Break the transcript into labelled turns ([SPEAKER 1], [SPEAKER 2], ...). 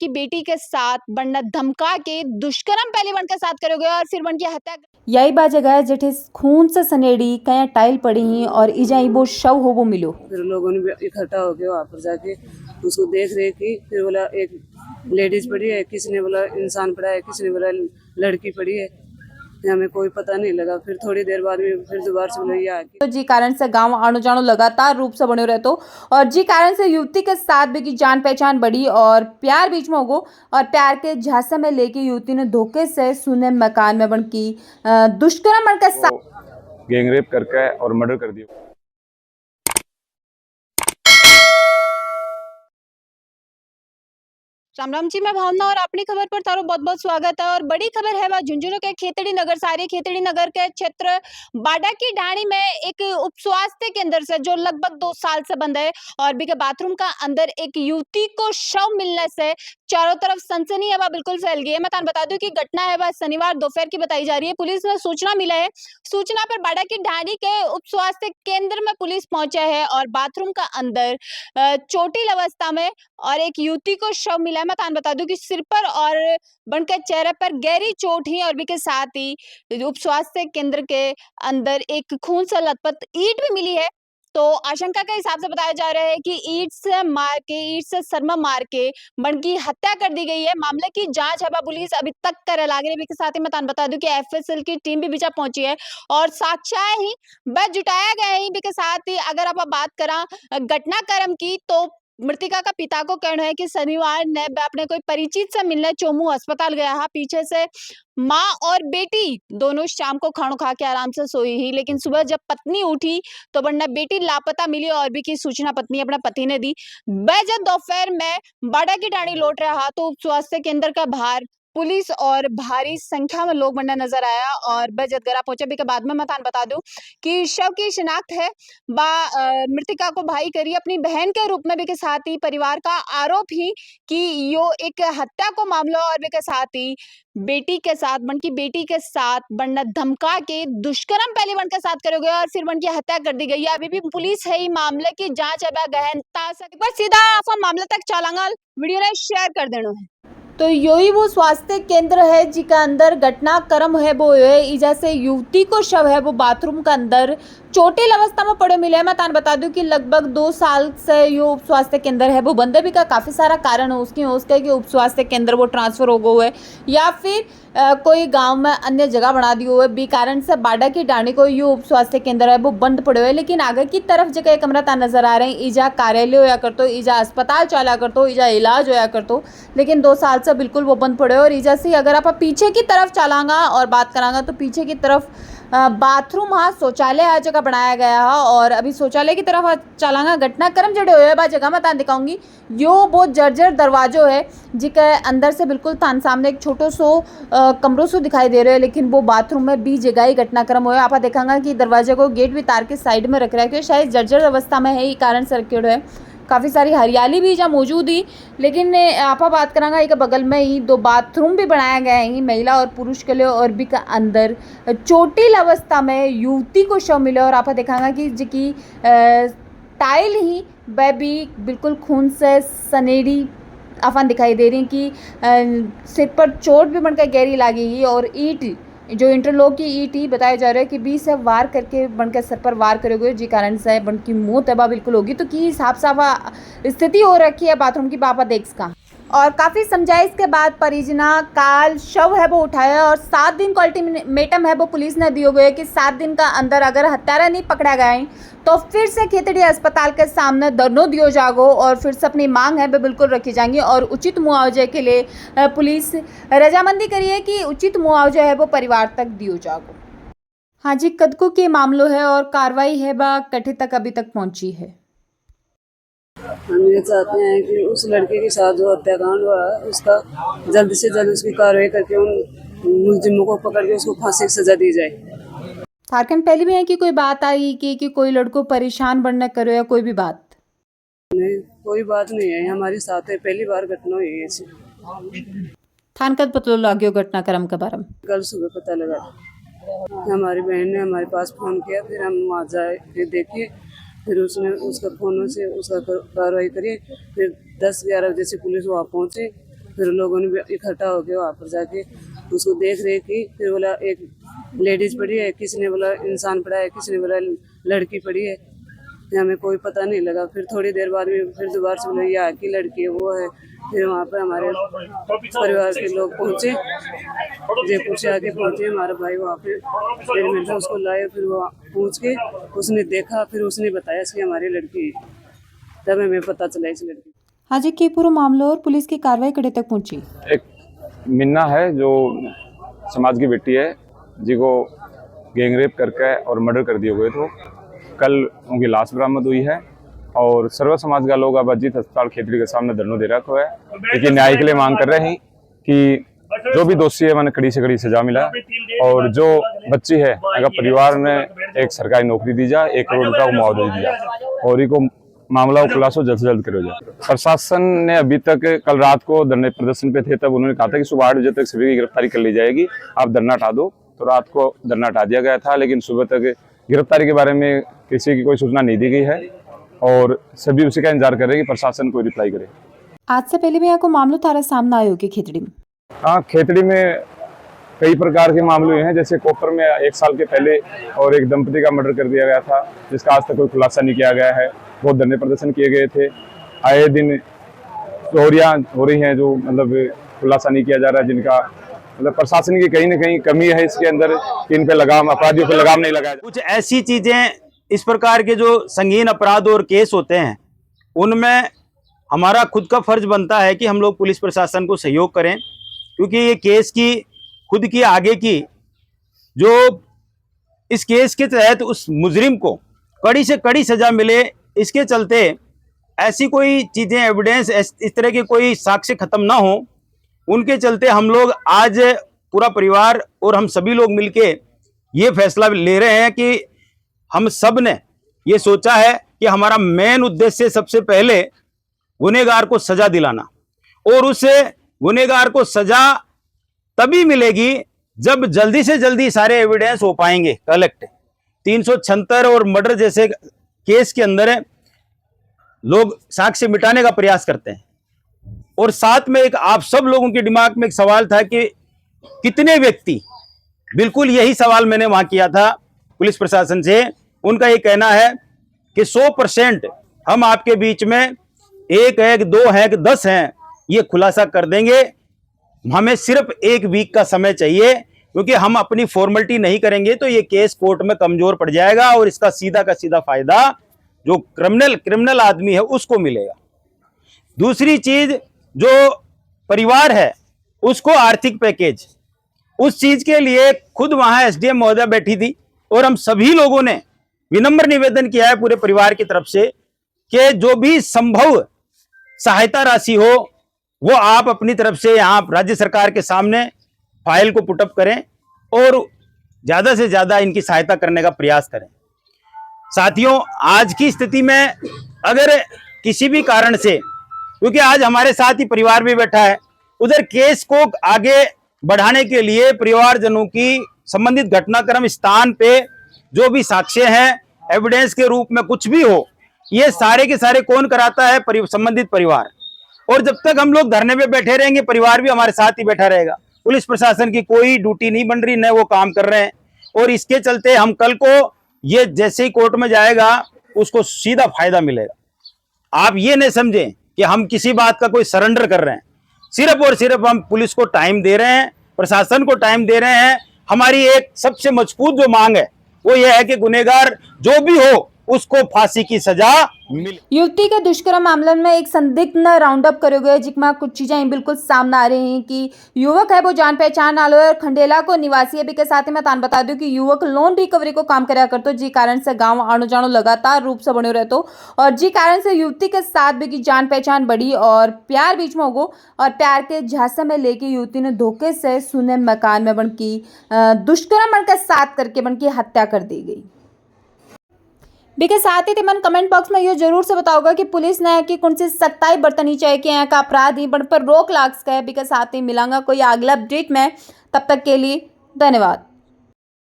[SPEAKER 1] की बेटी के साथ बंदा धमका के दुष्कर्म पहले बन के साथ करोगे और फिर बन की हत्या।
[SPEAKER 2] यही बा जगह है जेठे खून से सनेड़ी कया टाइल पड़ी ही और इजा वो शव हो वो मिलो।
[SPEAKER 3] फिर लोगों ने भी इकट्ठा होके वहाँ पर जाके उसको देख रहे की। फिर बोला एक लेडीज पड़ी है, किसी ने बोला इंसान पड़ा है, किसी ने बोला लड़की पड़ी है, हमें कोई पता नहीं लगा। फिर थोड़ी देर बाद में फिर दोबारा से बोला ये आ गई।
[SPEAKER 2] तो जी कारण से गांव आनो जानो लगातार रूप से बने रहते और जी कारण से युवती के साथ भी की जान पहचान बढ़ी और प्यार बीच में होगो और प्यार के झांसे में लेके युवती ने धोखे से सुने मकान में बन की दुष्कर्म के साथ
[SPEAKER 4] गैंगरेप करके और मर्डर कर दिया।
[SPEAKER 1] राम राम जी, मैं भावना और अपनी खबर पर तारो बहुत बहुत स्वागत है। और बड़ी खबर है वह झुंझुनू के खेतड़ी नगर सारी खेतड़ी नगर के क्षेत्र बाडा की ढाणी में एक उप स्वास्थ्य केंद्र से जो लगभग 2 साल से बंद है और भी के बाथरूम का अंदर एक युवती को शव मिलने से चारों तरफ सनसनी है वह बिल्कुल फैल गई है। मैं बता दूं कि घटना है वह शनिवार दोपहर की बताई जा रही है। पुलिस में सूचना मिला है। सूचना पर बाडा की ढाणी के उप स्वास्थ्य केंद्र में पुलिस पहुंचा है और बाथरूम का अंदर चोटिल अवस्था में और एक युवती को शव मिला है। मैं बता दूं कि सिर पर और बनकर चेहरे पर गहरी चोट ही और भी के साथ ही उप स्वास्थ्य केंद्र के अंदर एक खून से लथपथ ईंट भी मिली है। तो आशंका के हिसाब से बताया जा रहा है कि ईंट से सरमा मार के बन की हत्या कर दी गई है। मामले की जांच है पुलिस अभी तक कर लागे भी के साथ ही मैं बता दूं कि एफएसएल की टीम भी बीचा पहुंची है और साक्ष्य ही बस जुटाया गया है भी के साथ ही। अगर आप बात करा घटनाक्रम की तो मृतिका का पिता को कहना है कि शनिवार ने अपने कोई परिचित से मिलने चोमू अस्पताल गया है। पीछे से माँ और बेटी दोनों शाम को खाना खा के आराम से सोई ही, लेकिन सुबह जब पत्नी उठी तो वरना बेटी लापता मिली और भी की सूचना पत्नी अपने पति ने दी। वह जब दोपहर में बाडा की ढाणी लौट रहा तो स्वास्थ्य केंद्र का बाहर पुलिस और भारी संख्या में लोग बनना नजर आया और वह जदगरा पहुंचे भी के बाद में मैं बता दूं कि शव की शिनाख्त है मृतिका को भाई करी अपनी बहन के रूप में भी के साथ ही परिवार का आरोप ही कि यो एक हत्या को मामला और भी के साथ ही बेटी के साथ बन की बेटी के साथ बनना धमका के दुष्कर्म पहले बन के साथ करोगे और फिर बन की हत्या कर दी गई है। अभी भी पुलिस है ही मामले की जांच है गहनता से पर सीधा अपन मामले तक चलांगा। वीडियो ने शेयर कर देना है।
[SPEAKER 2] तो यही वो स्वास्थ्य केंद्र है जिका अंदर घटनाक्रम है वो है इजा से युवती को शव है वो बाथरूम का अंदर चोटिल अवस्था में पड़े मिले। मैं तान बता दूं कि लगभग 2 साल से ये उप स्वास्थ्य केंद्र है वो बंद भी का काफ़ी सारा कारण है उसका कि उप स्वास्थ्य केंद्र वो ट्रांसफर हो गए है या फिर कोई गांव में अन्य जगह बना दी हुए बी कारण से बाडा की ढाणी को ये उप स्वास्थ्य केंद्र है वो बंद पड़े हुए। लेकिन आगे की तरफ जगह कमरा ता नजर आ रहे हैं ईजा कार्यालय होया करतो ईजा अस्पताल चला करतो ईजा इलाज होया करतो, लेकिन 2 साल से बिल्कुल वो बंद पड़े और ईजा से अगर आप पीछे की तरफ चलांगा और बात करांगा तो पीछे की तरफ बाथरूम हाँ शौचालय हर जगह बनाया गया है और अभी शौचालय की तरफ चलांगा घटनाक्रम जड़े हुए बा जगह मैं तान दिखाऊंगी। यो बहुत जर्जर दरवाजो है जिसके अंदर से बिल्कुल तान सामने एक छोटो सो कमरों सो दिखाई दे रहे हैं, लेकिन वो बाथरूम में भी जगह ही घटनाक्रम हुआ। आप देखेंगे कि दरवाजे को गेट भी तार के साइड में रख रहा है क्योंकि शायद जर्जर अवस्था में है ही कारण से रखे हुए है। काफ़ी सारी हरियाली भी जहाँ मौजूद ही, लेकिन आप बात करांगा एक बगल में ही 2 बाथरूम भी बनाया गया है महिला और पुरुष के लिए और भी का अंदर चोटिल अवस्था में युवती को शव मिले और आप देखेंगे कि जिकी टाइल ही वह भी बिल्कुल खून से सनेड़ी आफान दिखाई दे रही कि सिर पर चोट भी बनकर गहरी लगी और ईंट जो इंटरलॉक की ईंट ही बताया जा रहा है कि 20 से वार करके बनकर सर पर वार करोगे जी कारण से बन की मौत है बिल्कुल होगी। तो की हिसाब से स्थिति हो रखी है बाथरूम की बापा देख का और काफ़ी समझाइश के बाद परिजना काल शव है वो उठाया और 7 दिन का अल्टीमेटम है वो पुलिस ने दिए हुए कि 7 दिन का अंदर अगर हत्यारा नहीं पकड़ा गया तो फिर से खेतड़ी अस्पताल के सामने धरनों दियो जागो और फिर से अपनी मांग है वो बिल्कुल रखी जाएंगी और उचित मुआवजे के लिए पुलिस रजामंदी करी है कि उचित मुआवजा है वो परिवार तक दियो जागो। हाँ जी, कदकों के मामलों है और कार्रवाई है बा कठे तक अभी तक पहुंची है।
[SPEAKER 3] हम ये चाहते हैं कि उस लड़के के साथ जो हत्याकांड हुआ है उसका जल्द से जल्द उसकी कार्रवाई करके उन मुलजिमों को पकड़ के उसको फांसी की सजा दी जाए।
[SPEAKER 2] झारखंड पहले भी है कि कोई बात आई कि कोई लड़को परेशान बनने करो या कोई भी बात
[SPEAKER 3] नहीं, कोई बात नहीं है हमारे साथ है, पहली बार घटना हुई है ऐसी।
[SPEAKER 2] थान कद पता लगे घटनाक्रम के बारे में
[SPEAKER 3] कल सुबह पता लगा हमारी बहन ने हमारे पास फोन किया, फिर हम वहाँ जाए फिर देखिए, फिर उसने उसका फोन से उसका कार्रवाई करी। फिर 10-11 बजे से पुलिस वहाँ पहुँची, फिर लोगों ने भी इकट्ठा होके वहाँ पर जाके उसको देख रेख की। फिर बोला एक लेडीज पड़ी है, किसी ने बोला इंसान पड़ा है, किसी ने बोला लड़की पड़ी है। हमें कोई पता नहीं लगा। फिर थोड़ी देर बाद में फिर दोबारा से बोला यहाँ की लड़की है, वो है। फिर वहाँ पर हमारे परिवार के लोग पहुँचे, जयपुर से आके पहुँचे हमारा भाई वहाँ पे। फिर मैंने उसको लाए, फिर वो पहुँच के उसने देखा, फिर उसने बताया कि हमारी लड़की है। तब हमें पता चला इस लड़की।
[SPEAKER 2] हाँ जी, की पूरा मामला और पुलिस की कार्रवाई कड़े तक पहुंची।
[SPEAKER 4] एक मिन्ना है जो समाज की बेटी है, जिसको गैंगरेप करके और मर्डर कर दिए हुए। तो कल उनकी लाश बरामद हुई है और सर्व समाज का लोग अब अजीत अस्पताल खेतड़ी के सामने धरना दे रखा है, लेकिन न्याय के लिए मांग कर रहे हैं कि जो भी दोषी है मैंने कड़ी से कड़ी सजा मिला और जो बच्ची है अगर परिवार ने एक सरकारी नौकरी दी जाए, 1 करोड़ रुपया को मुआवजा दी जाए और इनको मामला को खुलासा जल्द से जल्द करो जाए। प्रशासन ने अभी तक कल रात को धरने प्रदर्शन पे थे, तब उन्होंने कहा था कि सुबह 8 बजे तक सभी की गिरफ्तारी कर ली जाएगी, आप धरना हटा दो। तो रात को धरना हटा दिया गया था, लेकिन सुबह तक गिरफ्तारी के बारे में किसी की कोई सूचना नहीं दी गई है और सभी उसी का इंतजार कर रहे हैं कि प्रशासन कोई रिप्लाई करे।
[SPEAKER 2] आज से पहले भी यहाँ को मामला थारा सामने आयो कि खेतड़ी में?
[SPEAKER 4] हाँ, खेतड़ी में कई प्रकार के मामले हुए हैं। जैसे कोपर में 1 साल के पहले और एक दंपति का मर्डर कर दिया गया था, जिसका आज तक कोई खुलासा नहीं किया गया है। बहुत धरने प्रदर्शन किए गए थे। आए दिन चोरियां हो रही हैं जो मतलब खुलासा नहीं किया जा रहा है, जिनका मतलब प्रशासन की कहीं ना कहीं कमी है इसके अंदर, कि इन पे लगाम, अपराधियों पे लगाम नहीं लगाया।
[SPEAKER 5] कुछ ऐसी चीजें, इस प्रकार के जो संगीन अपराध और केस होते हैं, उनमें हमारा खुद का फर्ज बनता है कि हम लोग पुलिस प्रशासन को सहयोग करें, क्योंकि ये केस की खुद की आगे की जो इस केस के तहत उस मुजरिम को कड़ी से कड़ी सजा मिले, इसके चलते ऐसी कोई चीजें, एविडेंस, इस तरह के कोई साक्ष्य खत्म ना हो, उनके चलते हम लोग आज पूरा परिवार और हम सभी लोग मिलके ये फैसला ले रहे हैं कि हम सब ने ये सोचा है कि हमारा मेन उद्देश्य सबसे पहले गुनहगार को सजा दिलाना, और उस गुनहगार को सजा तभी मिलेगी जब जल्दी से जल्दी सारे एविडेंस हो पाएंगे कलेक्ट। 376 और मर्डर जैसे केस के अंदर लोग साक्ष्य मिटाने का प्रयास करते हैं, और साथ में एक आप सब लोगों के दिमाग में एक सवाल था कि कितने व्यक्ति, बिल्कुल यही सवाल मैंने वहां किया था पुलिस प्रशासन से। उनका ये कहना है कि 100% हम आपके बीच में 1 है, 2 है, 10 हैं, ये खुलासा कर देंगे। हमें सिर्फ 1 वीक का समय चाहिए, क्योंकि हम अपनी फॉर्मेलिटी नहीं करेंगे तो ये केस कोर्ट में कमजोर पड़ जाएगा और इसका सीधा का सीधा फायदा जो क्रिमिनल आदमी है उसको मिलेगा। दूसरी चीज, जो परिवार है उसको आर्थिक पैकेज, उस चीज के लिए खुद वहां एसडीएम महोदय बैठी थी और हम सभी लोगों ने विनम्र निवेदन किया है पूरे परिवार की तरफ से कि जो भी संभव सहायता राशि हो वो आप अपनी तरफ से यहाँ राज्य सरकार के सामने फाइल को पुटअप करें और ज्यादा से ज्यादा इनकी सहायता करने का प्रयास करें। साथियों, आज की स्थिति में अगर किसी भी कारण से, क्योंकि आज हमारे साथ ही परिवार भी बैठा है, उधर केस को आगे बढ़ाने के लिए परिवारजनों की संबंधित घटनाक्रम स्थान पे जो भी साक्ष्य हैं, एविडेंस के रूप में कुछ भी हो, ये सारे के सारे कौन कराता है? संबंधित परिवार। और जब तक हम लोग धरने पे बैठे रहेंगे, परिवार भी हमारे साथ ही बैठा रहेगा। पुलिस प्रशासन की कोई ड्यूटी नहीं बन रही, न वो काम कर रहे हैं, और इसके चलते हम कल को ये जैसे ही कोर्ट में जाएगा उसको सीधा फायदा मिलेगा। आप ये नहीं समझें कि हम किसी बात का कोई सरेंडर कर रहे हैं, सिर्फ और सिर्फ हम पुलिस को टाइम दे रहे हैं, प्रशासन को टाइम दे रहे हैं। हमारी एक सबसे मजबूत जो मांग है वो ये है कि गुनहगार जो भी हो उसको फांसी की सजा मिले।
[SPEAKER 2] युवती के दुष्कर्म मामले में एक संदिग्ध न राउंड अप કર્યો ગયો, जिसमें कुछ चीजें बिल्कुल सामने आ रही हैं कि युवक है वो जान पहचान वालो है, खंडेला को निवासी है। भी के साथ ही मैं तान बता दूं कि युवक लोन रिकवरी को काम कराया करतो, जी कारण से गांव आनो जानो लगातार रूप से बनो रहतो, और जी कारण से युवती के साथ भी की जान पहचान बढ़ी और प्यार बीच में होगो, और प्यार के झांसे में लेके युवती ने धोखे से सुने मकान में बन की दुष्कर्म बनकर साथ करके बन की हत्या कर दी गई। बी के साथ ही मन कमेंट बॉक्स में ये जरूर से बताओगे कि पुलिस ने की कौन सी सख्ताई बरतनी चाहिए कि यहाँ का अपराधी बन पर रोक लाग सके। बी के साथ ही मिलांगा कोई अगला अपडेट में, तब तक के लिए धन्यवाद।